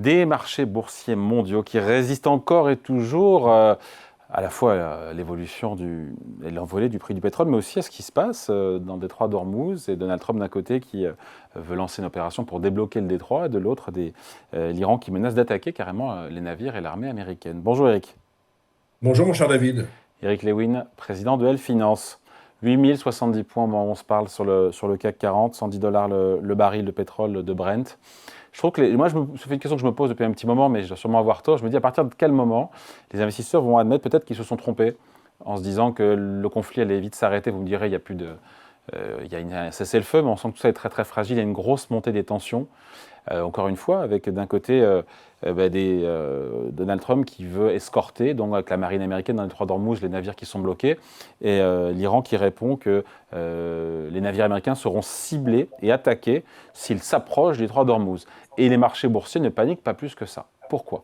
Des marchés boursiers mondiaux qui résistent encore et toujours à la fois à l'évolution et l'envolée du prix du pétrole, mais aussi à ce qui se passe dans le détroit d'Ormuz et Donald Trump d'un côté qui veut lancer une opération pour débloquer le détroit et de l'autre l'Iran qui menace d'attaquer carrément les navires et l'armée américaine. Bonjour Eric. Bonjour mon cher David. Eric Lewin, président de L Finance. 8070 points au moment où on se parle sur le CAC 40, 110 dollars le baril de pétrole de Brent. Je trouve que c'est une question que je me pose depuis un petit moment, mais je dois sûrement avoir tort. Je me dis à partir de quel moment les investisseurs vont admettre peut-être qu'ils se sont trompés en se disant que le conflit allait vite s'arrêter. Vous me direz, il y a plus de, il y a un cessez-le-feu, mais on sent que tout ça est très très fragile. Il y a une grosse montée des tensions. Encore une fois, avec d'un côté Donald Trump qui veut escorter, donc avec la marine américaine dans les détroit d'Ormuz, les navires qui sont bloqués, et l'Iran qui répond que les navires américains seront ciblés et attaqués s'ils s'approchent du détroit d'Ormuz. Et les marchés boursiers ne paniquent pas plus que ça. Pourquoi?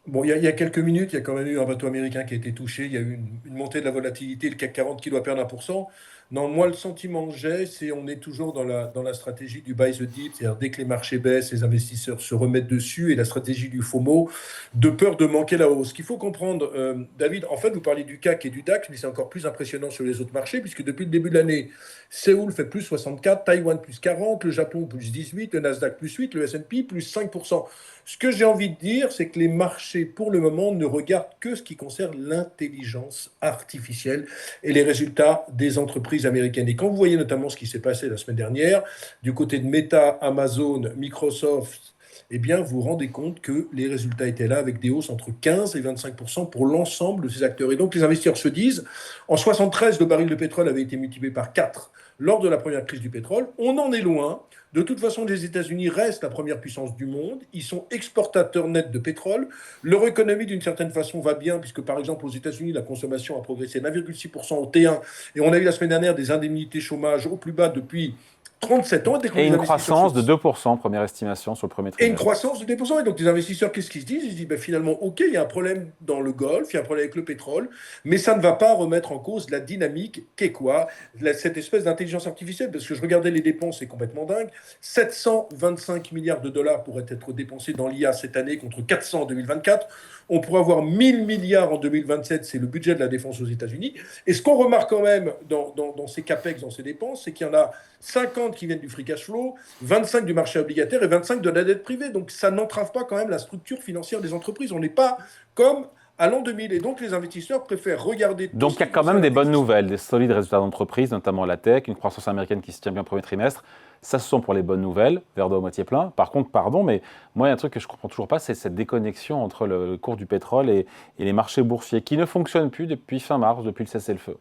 Bon, il y a quelques minutes, il y a quand même eu un bateau américain qui a été touché. Il y a eu une montée de la volatilité, le CAC 40 qui doit perdre 1%. Non, moi, le sentiment que j'ai, c'est on est toujours dans la stratégie du buy the dip, c'est-à-dire dès que les marchés baissent, les investisseurs se remettent dessus, et la stratégie du FOMO, de peur de manquer la hausse. Ce qu'il faut comprendre, David, en fait, vous parlez du CAC et du DAX, mais c'est encore plus impressionnant sur les autres marchés, puisque depuis le début de l'année, Séoul fait plus 64, Taïwan plus 40, le Japon plus 18, le Nasdaq plus 8, le S&P plus 5%. Ce que j'ai envie de dire, c'est que les marchés, pour le moment, ne regardent que ce qui concerne l'intelligence artificielle et les résultats des entreprises américaines. Et quand vous voyez notamment ce qui s'est passé la semaine dernière, du côté de Meta, Amazon, Microsoft, eh bien, vous vous rendez compte que les résultats étaient là avec des hausses entre 15 et 25% pour l'ensemble de ces acteurs. Et donc, les investisseurs se disent, en 73, le baril de pétrole avait été multiplié par 4 lors de la première crise du pétrole. On en est loin. De toute façon, les États-Unis restent la première puissance du monde. Ils sont exportateurs nets de pétrole. Leur économie, d'une certaine façon, va bien, puisque, par exemple, aux États-Unis, la consommation a progressé de 1,6% au T1. Et on a eu la semaine dernière des indemnités chômage au plus bas depuis 37 ans. Dès que Et les une investisseurs se croissance de disent 2%, première estimation sur le premier et une trimestre. croissance de 2%. Et donc, les investisseurs, qu'est-ce qu'ils se disent? Ils se disent, ben, finalement, OK, il y a un problème dans le Golfe, il y a un problème avec le pétrole, mais ça ne va pas remettre en cause la dynamique qu'est quoi? Cette espèce d'intelligence artificielle, parce que je regardais les dépenses, c'est complètement dingue. 725 milliards de dollars pourraient être dépensés dans l'IA cette année contre 400 en 2024. On pourrait avoir 1000 milliards en 2027, c'est le budget de la défense aux États-Unis. Et ce qu'on remarque quand même dans ces capex, dans ces dépenses, c'est qu'il y en a 50 qui viennent du free cash flow, 25 du marché obligataire et 25 de la dette privée. Donc ça n'entrave pas quand même la structure financière des entreprises. On n'est pas comme à l'an 2000. Et donc les investisseurs préfèrent regarder tout Donc ce il y a qui quand même concerne des bonnes l'intelligence. nouvelles, des solides résultats d'entreprise, notamment la tech, une croissance américaine qui se tient bien au premier trimestre. Ça, ce sont pour les bonnes nouvelles, verre d'eau à moitié plein. Par contre, pardon, mais moi, il y a un truc que je ne comprends toujours pas, c'est cette déconnexion entre le cours du pétrole et les marchés boursiers qui ne fonctionnent plus depuis fin mars, depuis le cessez-le-feu.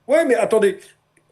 Ouais, mais attendez,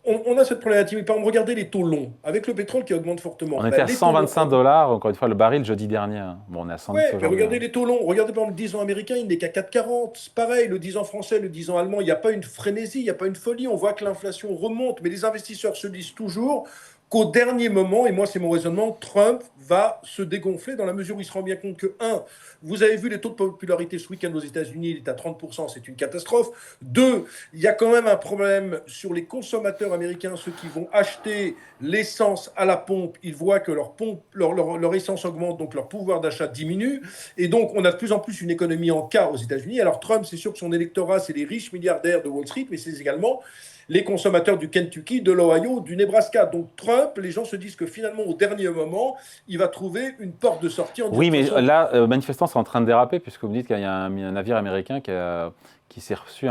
on a cette problématique. Mais par exemple, regardez les taux longs. Avec le pétrole qui augmente On fortement, était ben, à les taux longs 125 dollars, encore une fois, le baril jeudi dernier, hein. Bon, on est à 110 Ouais, mais aujourd'hui, regardez hein. les taux longs. Regardez par exemple le 10 ans américain, il n'est qu'à 4,40. C'est pareil, le 10 ans français, le 10 ans allemand, il n'y a pas une frénésie, il n'y a pas une folie. On voit que l'inflation remonte, mais les investisseurs se disent toujours qu'au dernier moment, et moi c'est mon raisonnement, Trump va se dégonfler dans la mesure où il se rend bien compte que, un, vous avez vu les taux de popularité ce week-end aux États-Unis, il est à 30%, c'est une catastrophe. Deux, il y a quand même un problème sur les consommateurs américains, ceux qui vont acheter l'essence à la pompe, ils voient que leur essence augmente, donc leur pouvoir d'achat diminue. Et donc, on a de plus en plus une économie en cas aux États-Unis. Alors, Trump, c'est sûr que son électorat, c'est les riches milliardaires de Wall Street, mais c'est également les consommateurs du Kentucky, de l'Ohio, du Nebraska. Donc, Trump, les gens se disent que finalement, au dernier moment, il va trouver une porte de sortie en disant de Oui, toute mais façon. là, manifestement, c'est en train de déraper, puisque vous me dites qu'il y a un navire américain qui s'est reçu,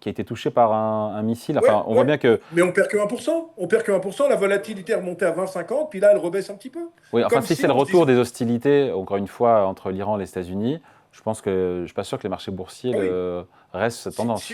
qui a été touché par un missile. Ouais, Enfin, on voit ouais. bien que, Mais on perd que 1%. On perd que 1%. La volatilité est remontée à 20,50, puis là, elle rebaisse un petit peu. oui, enfin, Comme si si c'est le on se retour disait. des hostilités, encore une fois, entre l'Iran et les États-Unis, je suis pas sûr que les marchés boursiers Ah oui. restent cette Si, si- tendance.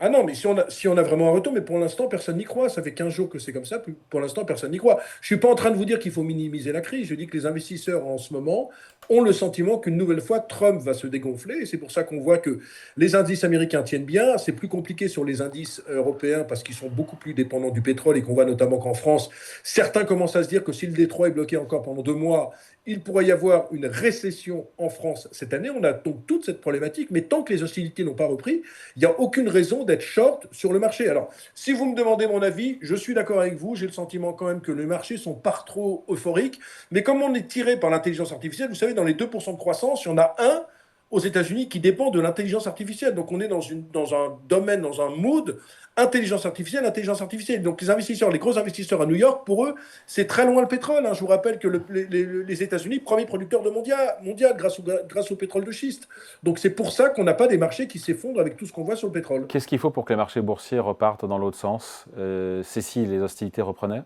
Ah non, mais si on a vraiment un retour, mais pour l'instant, personne n'y croit. Ça fait 15 jours que c'est comme ça, pour l'instant, personne n'y croit. Je suis pas en train de vous dire qu'il faut minimiser la crise. Je dis que les investisseurs, en ce moment, ont le sentiment qu'une nouvelle fois, Trump va se dégonfler. Et c'est pour ça qu'on voit que les indices américains tiennent bien. C'est plus compliqué sur les indices européens parce qu'ils sont beaucoup plus dépendants du pétrole et qu'on voit notamment qu'en France, certains commencent à se dire que si le Détroit est bloqué encore pendant 2 mois, il pourrait y avoir une récession en France cette année. On a donc toute cette problématique, mais tant que les hostilités n'ont pas repris, il n'y a aucune raison d'être short sur le marché. Alors, si vous me demandez mon avis, je suis d'accord avec vous. J'ai le sentiment quand même que les marchés sont pas trop euphoriques. Mais comme on est tiré par l'intelligence artificielle, vous savez, dans les 2% de croissance, il y en a un aux États-Unis qui dépend de l'intelligence artificielle. Donc, on est dans un domaine, dans un mood intelligence artificielle, intelligence artificielle. Donc, les investisseurs, les gros investisseurs à New York, pour eux, c'est très loin le pétrole. Hein. Je vous rappelle que les États-Unis, premier producteur de mondial grâce au pétrole de schiste. Donc, c'est pour ça qu'on n'a pas des marchés qui s'effondrent avec tout ce qu'on voit sur le pétrole. Qu'est-ce qu'il faut pour que les marchés boursiers repartent dans l'autre sens? C'est si les hostilités reprenaient?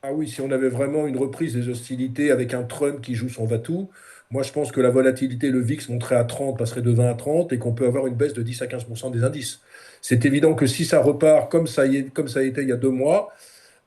Ah oui, si on avait vraiment une reprise des hostilités avec un Trump qui joue son va-tout, moi je pense que la volatilité, le VIX monterait à 30, passerait de 20 à 30 et qu'on peut avoir une baisse de 10 à 15% des indices. C'est évident que si ça repart comme ça a été il y a 2 mois,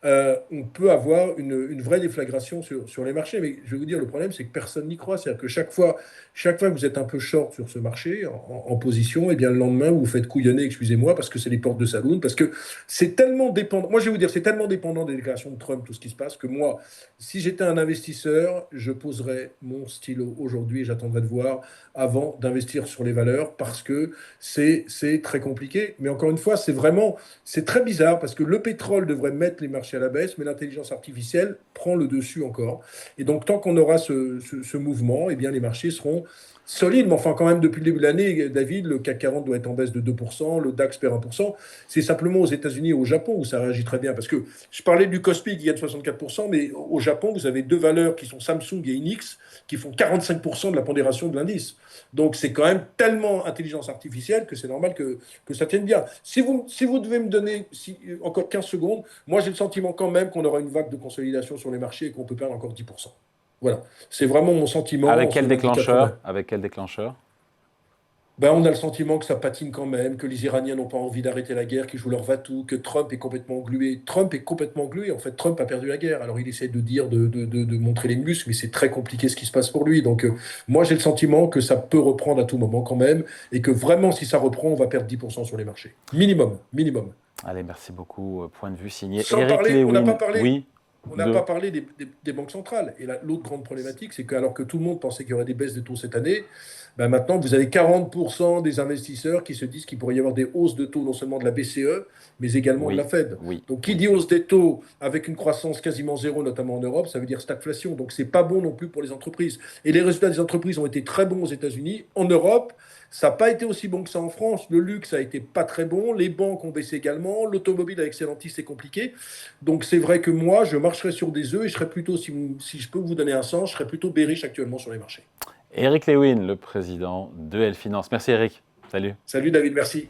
on peut avoir une vraie déflagration sur les marchés. Mais je vais vous dire, le problème, c'est que personne n'y croit. C'est-à-dire que chaque fois que vous êtes un peu short sur ce marché, en position, et bien le lendemain, vous vous faites couillonner, excusez-moi, parce que c'est les portes de saloon, parce que c'est tellement dépendant. Moi, je vais vous dire, c'est tellement dépendant des déclarations de Trump, tout ce qui se passe, que moi, si j'étais un investisseur, je poserais mon stylo aujourd'hui et j'attendrais de voir avant d'investir sur les valeurs, parce que c'est très compliqué. Mais encore une fois, c'est très bizarre parce que le pétrole devrait mettre les marchés à la baisse, mais l'intelligence artificielle prend le dessus encore. Et donc, tant qu'on aura ce mouvement, eh bien, les marchés seront solides. Mais enfin, quand même, depuis le début de l'année, David, le CAC 40 doit être en baisse de 2%, le DAX perd 1%. C'est simplement aux États-Unis et au Japon où ça réagit très bien. Parce que je parlais du Kospi qui gagne 64%, mais au Japon, vous avez deux valeurs qui sont Samsung et Inix qui font 45% de la pondération de l'indice. Donc, c'est quand même tellement intelligence artificielle que c'est normal que ça tienne bien. Si vous devez me donner encore 15 secondes, moi j'ai le sentiment quand même qu'on aura une vague de consolidation sur les marchés et qu'on peut perdre encore 10%. Voilà, c'est vraiment mon sentiment Avec en ce quel lundi 4 mai. déclencheur? Avec quel déclencheur? Ben, on a le sentiment que ça patine quand même, que les Iraniens n'ont pas envie d'arrêter la guerre, qu'ils jouent leur va-tout, que Trump est complètement englué. Trump est complètement englué. En fait, Trump a perdu la guerre. Alors, il essaie de dire, de montrer les muscles, mais c'est très compliqué ce qui se passe pour lui. Donc, moi, j'ai le sentiment que ça peut reprendre à tout moment quand même, et que vraiment, si ça reprend, on va perdre 10% sur les marchés. Minimum, minimum. Allez, merci beaucoup. Point de vue signé Sans Eric parler, on n'a pas Lewin. parlé, Oui, on n'a de. pas parlé des banques centrales. Et l'autre grande problématique, c'est qu'alors que tout le monde pensait qu'il y aurait des baisses de taux cette année, ben maintenant, vous avez 40% des investisseurs qui se disent qu'il pourrait y avoir des hausses de taux, non seulement de la BCE, mais également de la Oui, Fed. oui, Donc, qui oui. dit hausse des taux avec une croissance quasiment zéro, notamment en Europe, ça veut dire stagflation. Donc, c'est pas bon non plus pour les entreprises. Et les résultats des entreprises ont été très bons aux États-Unis. En Europe, ça n'a pas été aussi bon que ça en France. Le luxe a été pas très bon. Les banques ont baissé également. L'automobile avec Stellantis, c'est compliqué. Donc, c'est vrai que moi, je marcherais sur des œufs et je serais plutôt, si je peux vous donner un sens, je serais plutôt bearish actuellement sur les marchés. Eric Lewin, le président de L Finance. Merci Eric. Salut. Salut David, merci.